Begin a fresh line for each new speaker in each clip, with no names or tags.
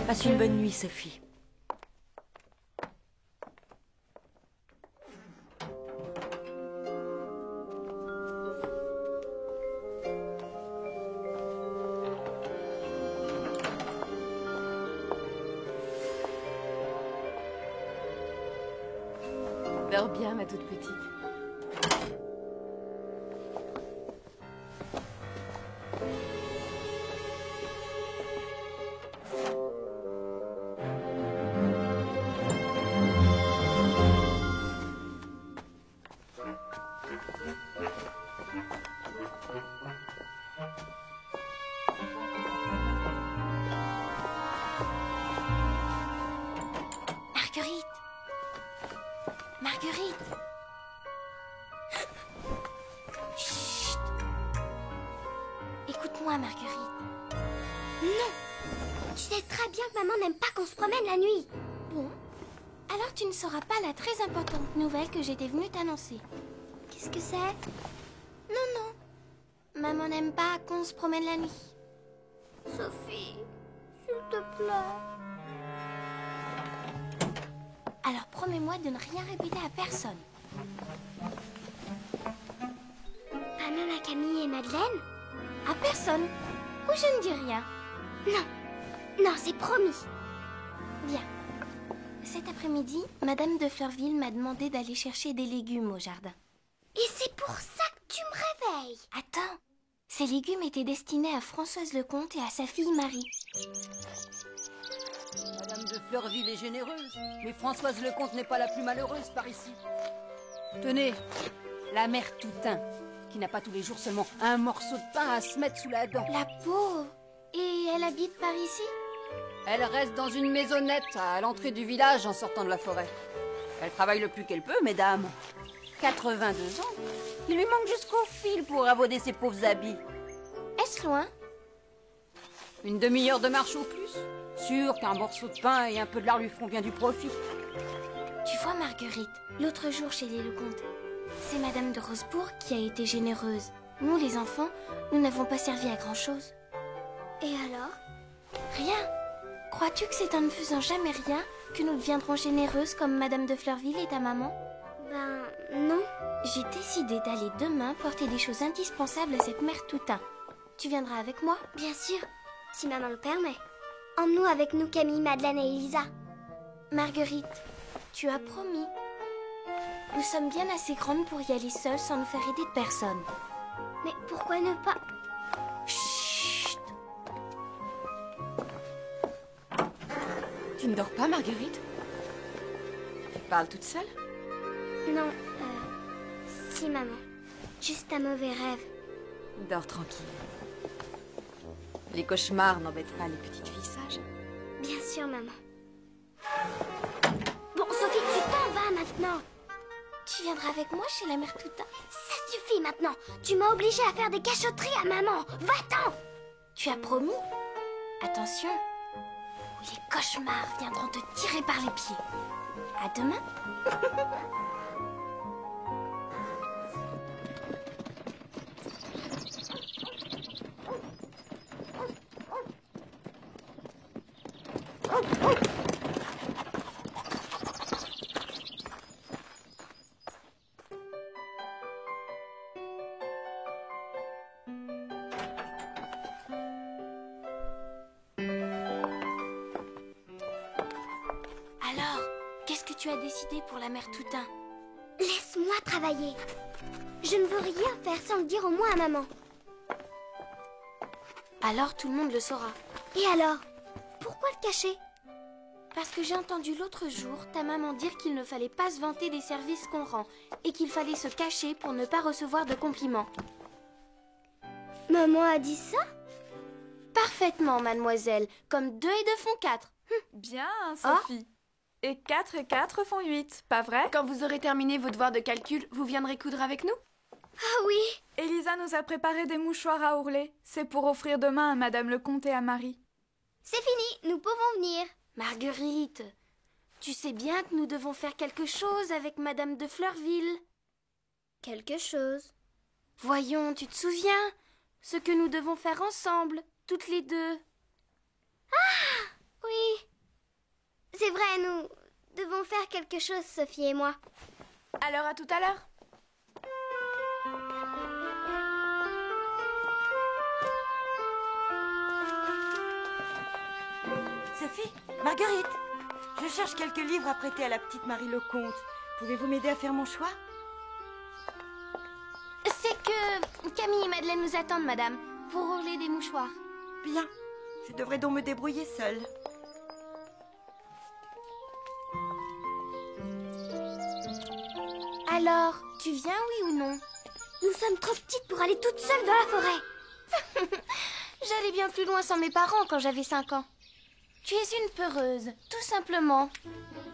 Passe une bonne nuit, Sophie.
Dors bien, ma toute petite.
Marguerite! Marguerite! Chut! Écoute-moi, Marguerite. Non! Tu sais très bien que maman n'aime pas qu'on se promène la nuit. Bon. Alors tu ne sauras pas la très importante nouvelle que j'étais venue t'annoncer. Qu'est-ce que c'est? Non, non. Maman n'aime pas qu'on se promène la nuit. Sophie, s'il te plaît. Alors promets-moi de ne rien répéter à personne. Pas même à Camille et Madeleine? À personne. Ou je ne dis rien. Non, non, c'est promis. Bien. Cet après-midi, Madame de Fleurville m'a demandé d'aller chercher des légumes au jardin. Et c'est pour ça que tu me réveilles. Attends, ces légumes étaient destinés à Françoise Lecomte et à sa fille Marie.
Madame de Fleurville est généreuse, mais Françoise Lecomte n'est pas la plus malheureuse par ici. Tenez, la mère Toutain, qui n'a pas tous les jours seulement un morceau de pain à se mettre sous la dent.
La pauvre. Et elle habite par ici?
Elle reste dans une maisonnette à l'entrée du village en sortant de la forêt. Elle travaille le plus qu'elle peut, mesdames. 82 ans. Il lui manque jusqu'au fil pour ravauder ses pauvres habits.
Est-ce loin?
Une demi-heure de marche au plus. Sûr qu'un morceau de pain et un peu de lard lui feront bien du profit.
Tu vois, Marguerite, l'autre jour chez les Lecomte, c'est Madame de Rosebourg qui a été généreuse. Nous, les enfants, nous n'avons pas servi à grand-chose. Et alors? Rien. Crois-tu que c'est en ne faisant jamais rien que nous deviendrons généreuses comme Madame de Fleurville et ta maman? Ben, non. J'ai décidé d'aller demain porter des choses indispensables à cette mère Toutain. Tu viendras avec moi? Bien sûr, si maman le permet. Emmenons avec nous Camille, Madeleine et Elisa. Marguerite, tu as promis. Nous sommes bien assez grandes pour y aller seules sans nous faire aider de personne. Mais pourquoi ne pas... Chut!
Tu ne dors pas, Marguerite? Tu parles toute seule?
Non, si maman. Juste un mauvais rêve.
Dors tranquille. Les cauchemars n'embêtent pas les petites filles sages.
Bien sûr, maman. Bon, Sophie, tu t'en vas maintenant. Tu viendras avec moi chez la mère Toutain? Ça suffit maintenant. Tu m'as obligée à faire des cachotteries à maman. Va-t'en! Tu as promis? Attention, ou les cauchemars viendront te tirer par les pieds. À demain. Alors, qu'est-ce que tu as décidé pour la mère Toutain? Laisse-moi travailler. Je ne veux rien faire sans le dire au moins à maman. Alors tout le monde le saura. Et alors? Pourquoi le cacher? Parce que j'ai entendu l'autre jour ta maman dire qu'il ne fallait pas se vanter des services qu'on rend et qu'il fallait se cacher pour ne pas recevoir de compliments. Maman a dit ça? Parfaitement, mademoiselle. Comme 2 et 2 font 4.
Bien, Sophie. Et 4 et 4 font 8, pas vrai?
Quand vous aurez terminé vos devoirs de calcul, vous viendrez coudre avec nous?
Ah oui!
Elisa nous a préparé des mouchoirs à ourler. C'est pour offrir demain à Madame Lecomte et à Marie.
C'est fini, nous pouvons venir. Marguerite, tu sais bien que nous devons faire quelque chose avec Madame de Fleurville. Quelque chose? Voyons, tu te souviens? Ce que nous devons faire ensemble, toutes les deux. Ah! Oui. C'est vrai, nous devons faire quelque chose, Sophie et moi.
Alors à tout à l'heure.
Sophie, Marguerite, je cherche quelques livres à prêter à la petite Marie Lecomte. Pouvez-vous m'aider à faire mon choix?
C'est que Camille et Madeleine nous attendent, madame, pour ourler des mouchoirs.
Bien, je devrais donc me débrouiller seule.
Alors, tu viens, oui ou non? Nous sommes trop petites pour aller toutes seules dans la forêt. J'allais bien plus loin sans mes parents quand j'avais 5 ans. Tu es une peureuse, tout simplement.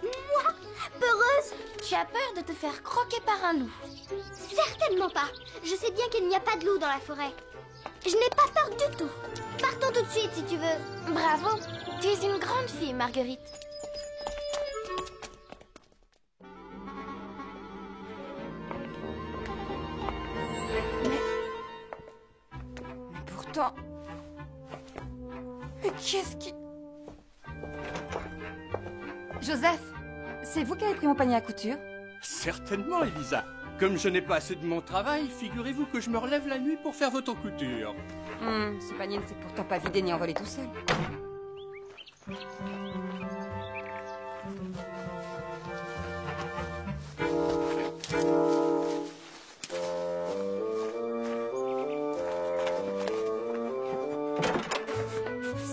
Moi? Peureuse? Tu as peur de te faire croquer par un loup? Certainement pas. Je sais bien qu'il n'y a pas de loup dans la forêt. Je n'ai pas peur du tout. Partons tout de suite si tu veux. Bravo. Tu es une grande fille, Marguerite.
Pourtant... Mais qu'est-ce qui... Joseph, c'est vous qui avez pris mon panier à couture?
Certainement, Elisa. Comme je n'ai pas assez de mon travail, figurez-vous que je me relève la nuit pour faire votre couture.
Ce panier ne s'est pourtant pas vidé ni envolé tout seul.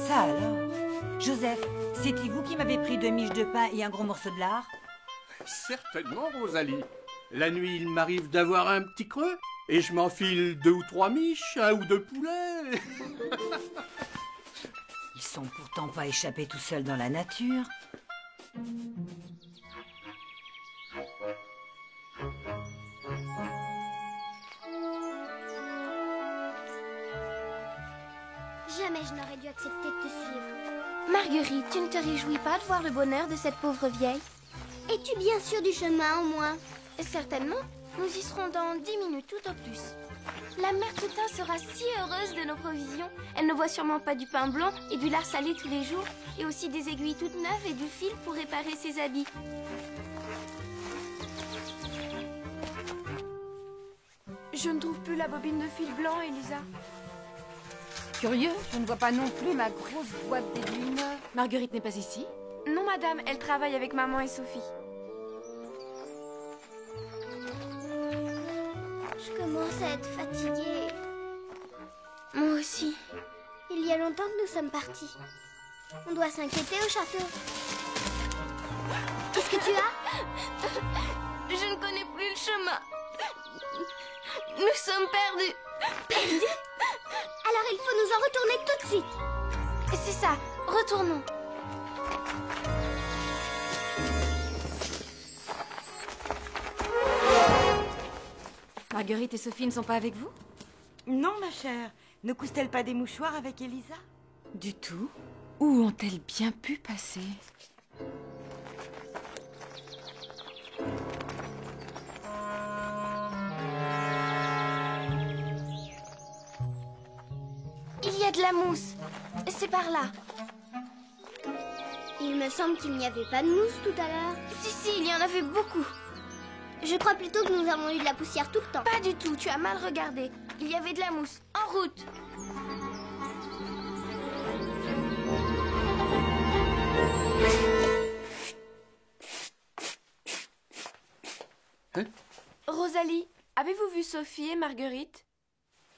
Ça alors? Joseph, c'était vous qui m'avez pris 2 miches de pain et un gros morceau de lard?
Certainement, Rosalie. La nuit, il m'arrive d'avoir un petit creux, et je m'enfile 2 ou 3 miches, 1 ou 2 poulets.
Ils sont pourtant pas échappés tout seuls dans la nature.
Jamais je n'aurais dû accepter de te suivre. Marguerite, tu ne te réjouis pas de voir le bonheur de cette pauvre vieille? Es-tu bien sûre du chemin, au moins? Certainement. Nous y serons dans 10 minutes, tout au plus. La mère Toutain sera si heureuse de nos provisions. Elle ne voit sûrement pas du pain blanc et du lard salé tous les jours, et aussi des aiguilles toutes neuves et du fil pour réparer ses habits.
Je ne trouve plus la bobine de fil blanc, Elisa.
Curieux, je ne vois pas non plus ma grosse boîte d'aiguilles neuves.
Marguerite n'est pas ici?
Non, madame, elle travaille avec maman et Sophie.
Je commence à être fatiguée. Moi aussi. Il y a longtemps que nous sommes partis. On doit s'inquiéter au château. Qu'est-ce que tu as? Je ne connais plus le chemin. Nous sommes perdus. Perdus? Alors il faut nous en retourner tout de suite. C'est ça, retournons.
Marguerite et Sophie ne sont pas avec vous?
Non, ma chère. Ne cousent-elles pas des mouchoirs avec Elisa?
Du tout. Où ont-elles bien pu passer?
Il y a de la mousse. C'est par là. Il me semble qu'il n'y avait pas de mousse tout à l'heure. Si, il y en avait beaucoup. Je crois plutôt que nous avons eu de la poussière tout le temps. Pas du tout, tu as mal regardé. Il y avait de la mousse. En route.
Rosalie, avez-vous vu Sophie et Marguerite?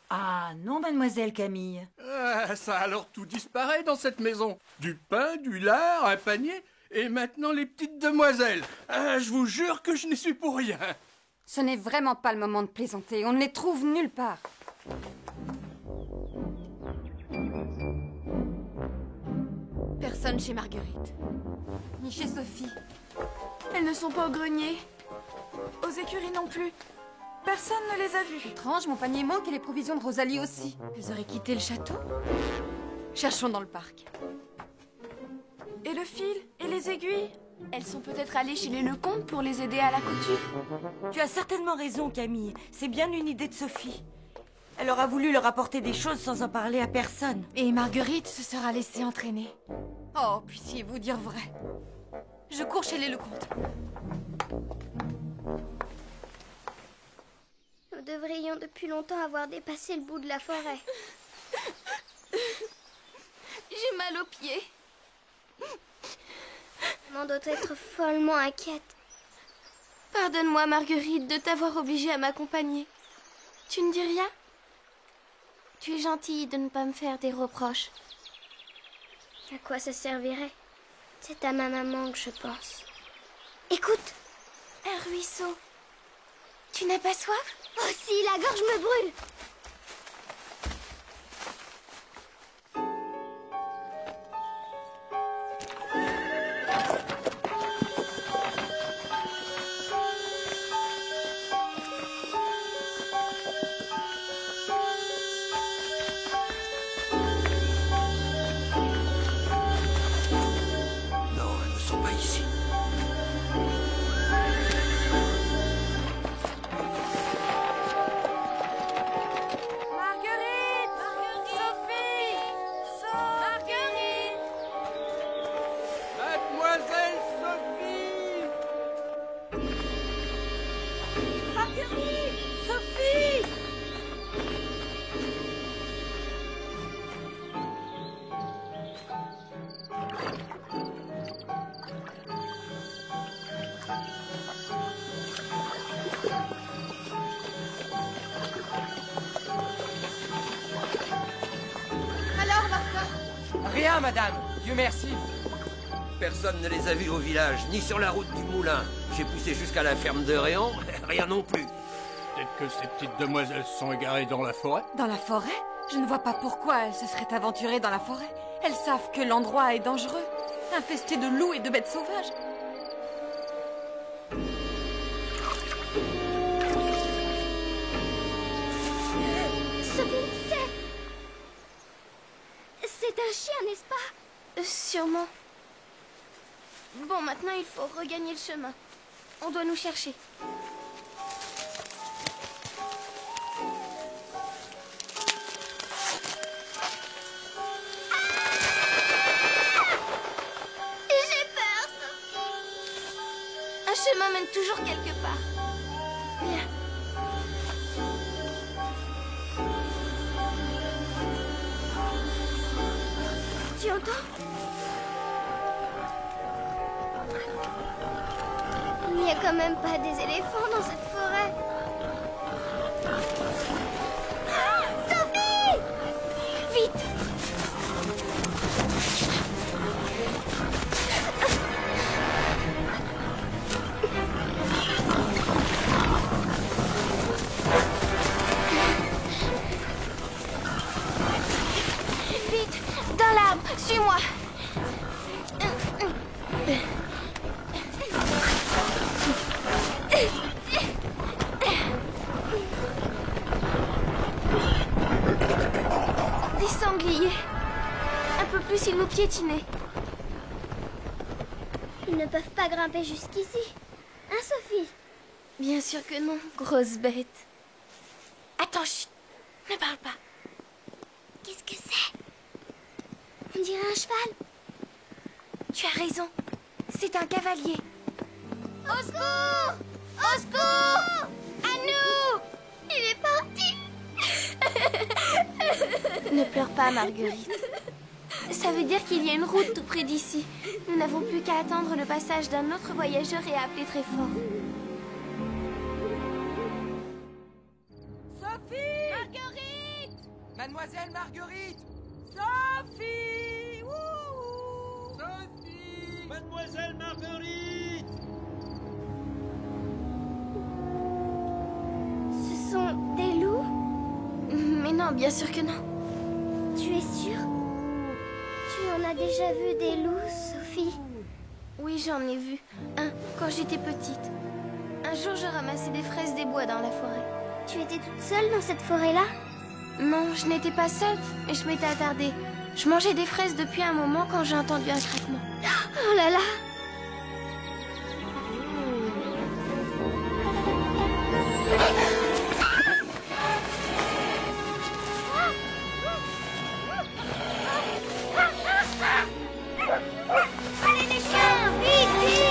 Ah non, mademoiselle Camille.
Ah, ça alors tout disparaît dans cette maison. Du pain, du lard, un panier, et maintenant les petites demoiselles. Ah, je vous jure que je n'y suis pour rien.
Ce n'est vraiment pas le moment de plaisanter. On ne les trouve nulle part.
Personne chez Marguerite.
Ni chez Sophie.
Elles ne sont pas au grenier. Aux écuries non plus. Personne ne les a vues.
Étrange, mon panier manque et les provisions de Rosalie aussi.
Elles auraient quitté le château? Cherchons dans le parc.
Et le fil? Et les aiguilles? Elles sont peut-être allées chez les Lecomte pour les aider à la couture.
Tu as certainement raison, Camille. C'est bien une idée de Sophie. Elle aura voulu leur apporter des choses sans en parler à personne.
Et Marguerite se sera laissée entraîner.
Oh, puissiez-vous dire vrai.
Je cours chez les Lecomte.
Nous devrions depuis longtemps avoir dépassé le bout de la forêt.
J'ai mal aux pieds.
Maman doit être follement inquiète.
Pardonne-moi, Marguerite, de t'avoir obligée à m'accompagner. Tu ne dis rien?
Tu es gentille de ne pas me faire des reproches. À quoi ça servirait? C'est à ma maman que je pense. Écoute,
Un ruisseau. Tu n'as pas soif?
oh si, la gorge me brûle.
Non, elles ne sont pas ici.
Marguerite! Sophie! Marguerite!
Mademoiselle Sophie!
Marguerite! Sophie!
Alors, Martha?
Rien, madame. Dieu merci.
Personne ne les a vus au village, ni sur la route du moulin. J'ai poussé jusqu'à la ferme de Réan, rien non plus.
Peut-être que ces petites demoiselles se sont égarées dans la forêt.
Dans la forêt? Je ne vois pas pourquoi elles se seraient aventurées dans la forêt. Elles savent que l'endroit est dangereux, infesté de loups et de bêtes sauvages.
Sophie, c'est un chien, n'est-ce pas?
Sûrement. Bon, maintenant il faut regagner le chemin. On doit nous chercher.
J'ai peur, Sophie.
Un chemin mène toujours quelque part. Viens.
Tu entends? Il n'y a quand même pas des éléphants dans cette forêt. Ah, Sophie! Vite!
Vite, dans l'arbre, suis-moi. Des sangliers. Un peu plus, ils nous piétinaient.
Ils ne peuvent pas grimper jusqu'ici. Hein, Sophie?
Bien sûr que non, grosse bête. Attends, chut, ne parle pas.
Qu'est-ce que c'est? On dirait un cheval.
Tu as raison, c'est un cavalier.
Au secours! Au secours! À nous! Il est parti!
Ne pleure pas, Marguerite. Ça veut dire qu'il y a une route tout près d'ici. Nous n'avons plus qu'à attendre le passage d'un autre voyageur et à appeler très fort.
Sophie!
Marguerite!
Mademoiselle Marguerite.
Sophie! Wouhou!
Sophie!
Mademoiselle Marguerite!
Ce sont des loups?
Mais non, bien sûr que non.
Tu es sûre? Tu en as déjà vu des loups, Sophie?
Oui, j'en ai vu un quand j'étais petite. Un jour, je ramassais des fraises des bois dans la forêt.
Tu étais toute seule dans cette forêt-là?
Non, je n'étais pas seule, mais je m'étais attardée. Je mangeais des fraises depuis un moment quand j'ai entendu un craquement.
Oh là là! Allez les chiens, vite, vite!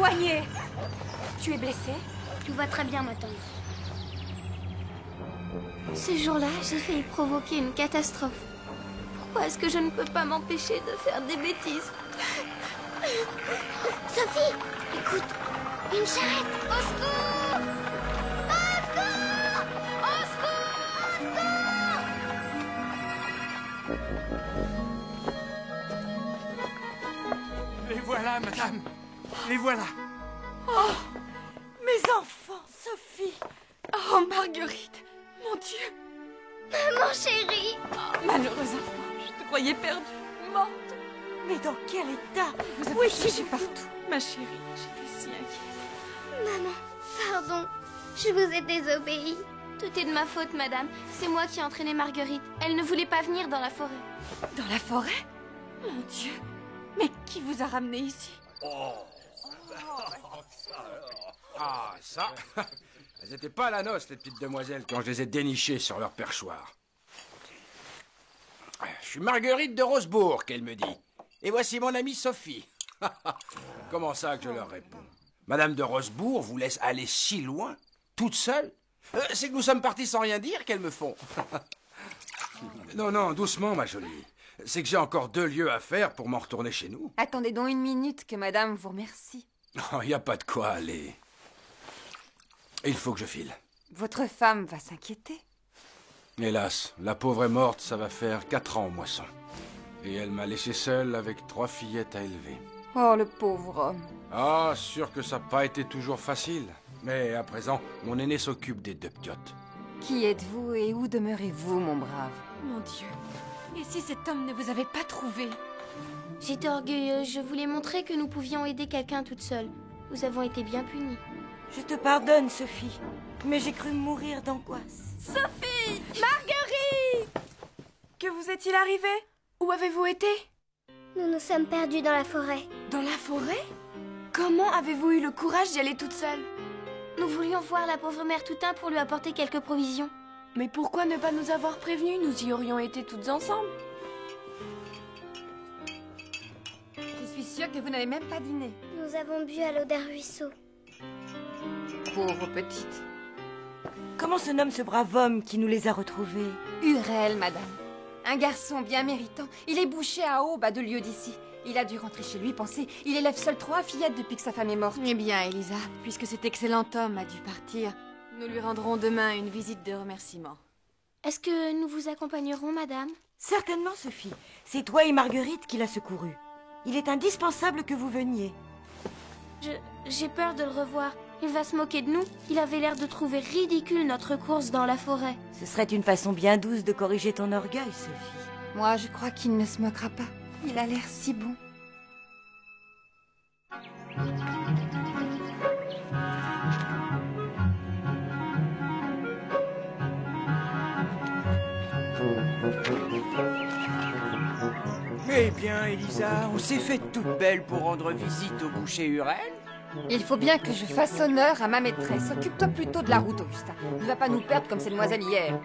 éloignez. Tu es blessée?
Tout va très bien, ma tante. Ce jour-là, j'ai failli provoquer une catastrophe. Pourquoi est-ce que je ne peux pas m'empêcher de faire des bêtises?
Sophie, écoute, une charrette. Au secours! Au secours! Au secours!
Les voilà, madame. Les voilà.
Oh, mes enfants, Sophie.
Oh, Marguerite. Mon Dieu.
Maman chérie!
Malheureuse enfant, je te croyais perdue, morte.
Mais dans quel état?
Vous avez cherché partout, ma chérie. J'étais si inquiète.
Maman, pardon. Je vous ai désobéi. Tout est de ma faute, madame. C'est moi qui ai entraîné Marguerite. Elle ne voulait pas venir dans la forêt.
Dans la forêt? Mon Dieu. Mais qui vous a ramené ici?
Ah, ça. Elles n'étaient pas à la noce, les petites demoiselles, quand je les ai dénichées sur leur perchoir. Je suis Marguerite de Rosebourg, qu'elle me dit. Et voici mon amie Sophie. Comment ça que je leur réponds? Madame de Rosebourg vous laisse aller si loin, toute seule? C'est que nous sommes partis sans rien dire qu'elles me font. Non, non, doucement, ma jolie. C'est que j'ai encore 2 lieues à faire pour m'en retourner chez nous.
Attendez donc une minute que madame vous remercie.
Oh, il n'y a pas de quoi, allez. Il faut que je file.
Votre femme va s'inquiéter.
Hélas, la pauvre est morte, ça va faire 4 ans au moisson. Et elle m'a laissé seule avec 3 fillettes à élever.
Oh, le pauvre homme.
Ah, sûr que ça n'a pas été toujours facile. Mais à présent, mon aîné s'occupe des 2 piottes.
Qui êtes-vous et où demeurez-vous, mon brave? Mon Dieu. Et si cet homme ne vous avait pas trouvé?
J'étais orgueilleuse. Je voulais montrer que nous pouvions aider quelqu'un toute seule. Nous avons été bien punis.
Je te pardonne, Sophie, mais j'ai cru mourir d'angoisse.
Sophie! Marguerite! Que vous est-il arrivé? Où avez-vous été?
Nous nous sommes perdus dans la forêt.
Dans la forêt? Comment avez-vous eu le courage d'y aller toute seule?
Nous voulions voir la pauvre mère Toutain pour lui apporter quelques provisions.
Mais pourquoi ne pas nous avoir prévenus? Nous y aurions été toutes ensemble. Je suis sûre que vous n'avez même pas dîné.
Nous avons bu à l'eau d'un ruisseau.
Pauvre petite.
Comment se nomme ce brave homme qui nous les a retrouvés?
Urel, madame. Un garçon bien méritant. Il est boucher à Aube, à 2 lieues d'ici. Il a dû rentrer chez lui, pensez. Il élève seul 3 fillettes depuis que sa femme est morte. Eh bien, Elisa, puisque cet excellent homme a dû partir, nous lui rendrons demain une visite de remerciement.
Est-ce que nous vous accompagnerons, madame?
Certainement, Sophie. C'est toi et Marguerite qui l'a secouru. Il est indispensable que vous veniez.
J'ai peur de le revoir. Il va se moquer de nous. Il avait l'air de trouver ridicule notre course dans la forêt.
Ce serait une façon bien douce de corriger ton orgueil, Sophie.
Moi, je crois qu'il ne se moquera pas. Il a l'air si bon.
Eh bien, Elisa, on s'est fait toute belle pour rendre visite au boucher Urel.
Il faut bien que je fasse honneur à ma maîtresse. Occupe-toi plutôt de la route, Augustin. Ne va pas nous perdre comme ces demoiselles hier.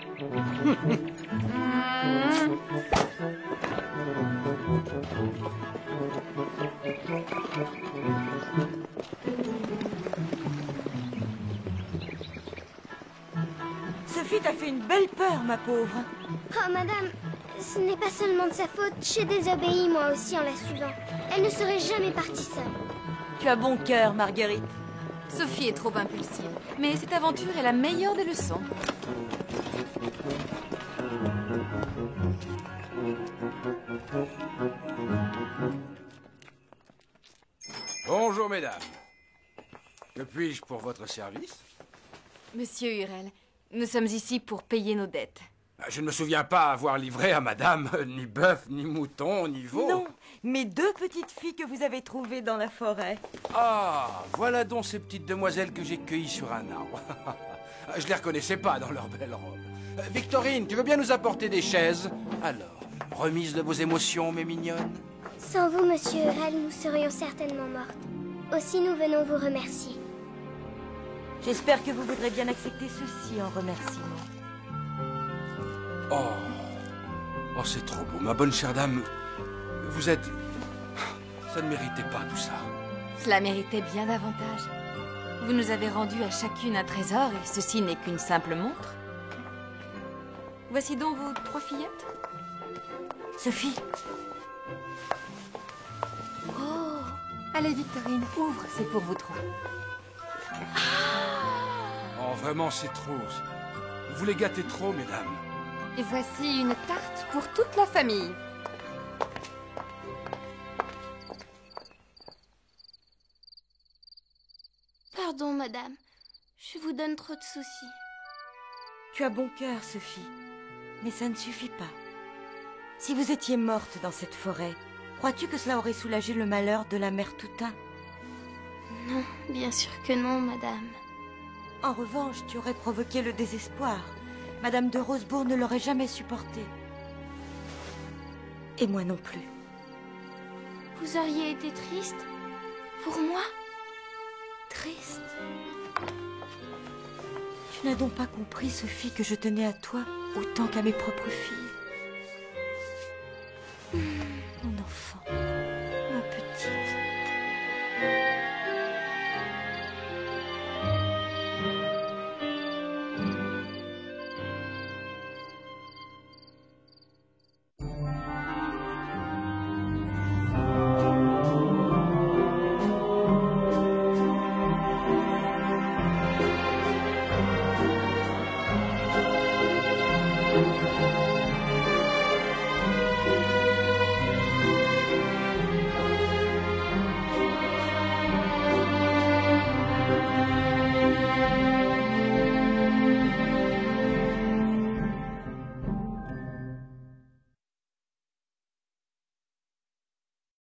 Sophie t'a fait une belle peur, ma pauvre.
Oh, madame, ce n'est pas seulement de sa faute. J'ai désobéi, moi aussi, en la suivant. Elle ne serait jamais partie seule.
Tu as bon cœur, Marguerite.
Sophie est trop impulsive. Mais cette aventure est la meilleure des leçons.
Bonjour, mesdames. Que puis-je pour votre service?
Monsieur Urel, nous sommes ici pour payer nos dettes.
Je ne me souviens pas avoir livré à madame ni bœuf, ni mouton, ni veau.
Non, mais 2 petites filles que vous avez trouvées dans la forêt.
Ah, voilà donc ces petites demoiselles que j'ai cueillies sur un arbre. Je les reconnaissais pas dans leurs belles robes. Victorine, tu veux bien nous apporter des chaises? Alors, remise de vos émotions, mes mignonnes?
Sans vous, monsieur Urel, nous serions certainement mortes. Aussi, nous venons vous remercier.
J'espère que vous voudrez bien accepter ceci en remerciement.
Oh, c'est trop beau, ma bonne chère dame. Vous êtes... Ça ne méritait pas tout ça.
Cela méritait bien davantage. Vous nous avez rendu à chacune un trésor et ceci n'est qu'une simple montre. Voici donc vos 3 fillettes.
Sophie.
Oh. Allez, Victorine, ouvre, c'est pour vous 3.
Oh, vraiment, c'est trop. Vous les gâtez trop, mesdames.
Et voici une tarte pour toute la famille.
Pardon, madame. Je vous donne trop de soucis.
Tu as bon cœur, Sophie. Mais ça ne suffit pas. Si vous étiez morte dans cette forêt, crois-tu que cela aurait soulagé le malheur de la mère Toutain?
Non, bien sûr que non, madame.
En revanche, tu aurais provoqué le désespoir. Madame de Rosebourg ne l'aurait jamais supporté. Et moi non plus.
Vous auriez été triste? Pour moi? Triste?
Tu n'as donc pas compris, Sophie, que je tenais à toi autant qu'à mes propres filles.